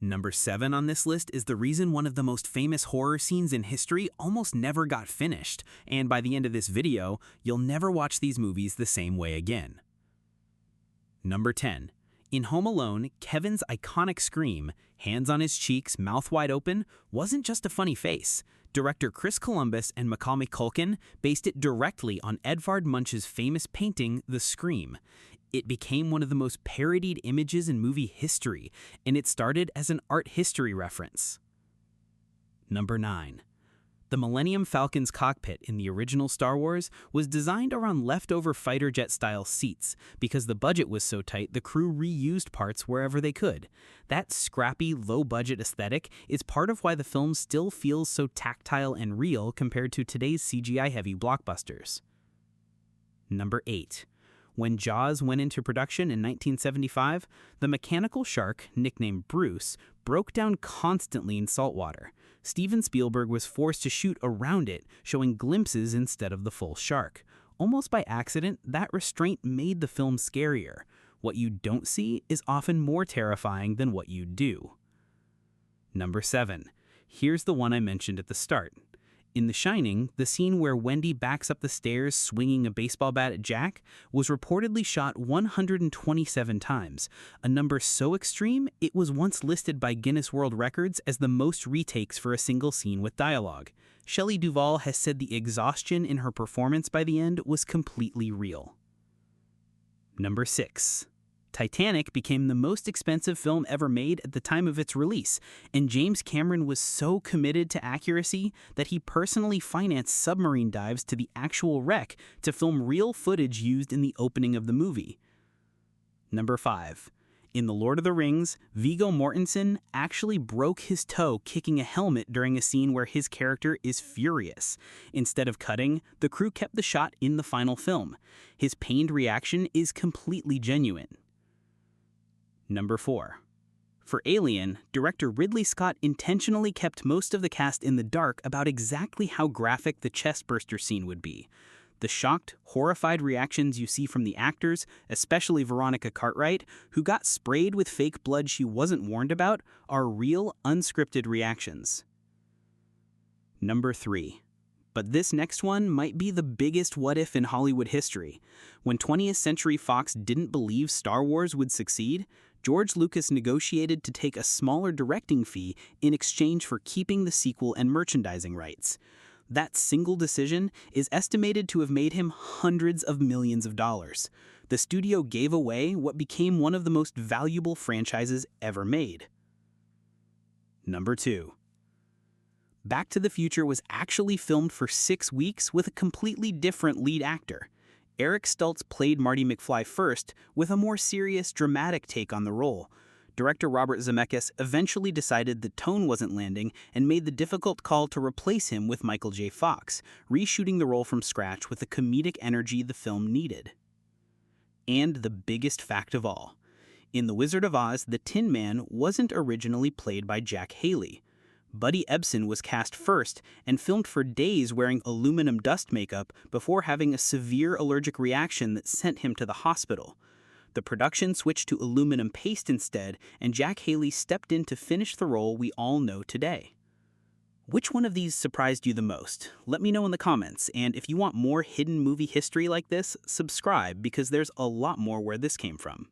Number 7 on this list is the reason one of the most famous horror scenes in history almost never got finished, and by the end of this video, you'll never watch these movies the same way again. Number 10. In Home Alone, Kevin's iconic scream, hands on his cheeks, mouth wide open, wasn't just a funny face. Director Chris Columbus and Macaulay Culkin based it directly on Edvard Munch's famous painting, The Scream. It became one of the most parodied images in movie history, and it started as an art history reference. Number 9. The Millennium Falcon's cockpit in the original Star Wars was designed around leftover fighter jet-style seats. Because the budget was so tight, the crew reused parts wherever they could. That scrappy, low-budget aesthetic is part of why the film still feels so tactile and real compared to today's CGI-heavy blockbusters. Number 8. When Jaws went into production in 1975, the mechanical shark, nicknamed Bruce, broke down constantly in saltwater. Steven Spielberg was forced to shoot around it, showing glimpses instead of the full shark. Almost by accident, that restraint made the film scarier. What you don't see is often more terrifying than what you do. Number 7. Here's the one I mentioned at the start. In The Shining, the scene where Wendy backs up the stairs swinging a baseball bat at Jack was reportedly shot 127 times, a number so extreme it was once listed by Guinness World Records as the most retakes for a single scene with dialogue. Shelley Duvall has said the exhaustion in her performance by the end was completely real. Number 6. Titanic became the most expensive film ever made at the time of its release, and James Cameron was so committed to accuracy that he personally financed submarine dives to the actual wreck to film real footage used in the opening of the movie. Number 5. In The Lord of the Rings, Viggo Mortensen actually broke his toe kicking a helmet during a scene where his character is furious. Instead of cutting, the crew kept the shot in the final film. His pained reaction is completely genuine. Number 4. For Alien, director Ridley Scott intentionally kept most of the cast in the dark about exactly how graphic the chestburster scene would be. The shocked, horrified reactions you see from the actors, especially Veronica Cartwright, who got sprayed with fake blood she wasn't warned about, are real, unscripted reactions. Number 3. But this next one might be the biggest what-if in Hollywood history. When 20th Century Fox didn't believe Star Wars would succeed, George Lucas negotiated to take a smaller directing fee in exchange for keeping the sequel and merchandising rights. That single decision is estimated to have made him hundreds of millions of dollars. The studio gave away what became one of the most valuable franchises ever made. Number 2. Back to the Future was actually filmed for 6 weeks with a completely different lead actor. Eric Stoltz played Marty McFly first, with a more serious, dramatic take on the role. Director Robert Zemeckis eventually decided the tone wasn't landing and made the difficult call to replace him with Michael J. Fox, reshooting the role from scratch with the comedic energy the film needed. And the biggest fact of all. In The Wizard of Oz, the Tin Man wasn't originally played by Jack Haley. Buddy Ebsen was cast first and filmed for days wearing aluminum dust makeup before having a severe allergic reaction that sent him to the hospital. The production switched to aluminum paste instead, and Jack Haley stepped in to finish the role we all know today. Which one of these surprised you the most? Let me know in the comments, and if you want more hidden movie history like this, subscribe because there's a lot more where this came from.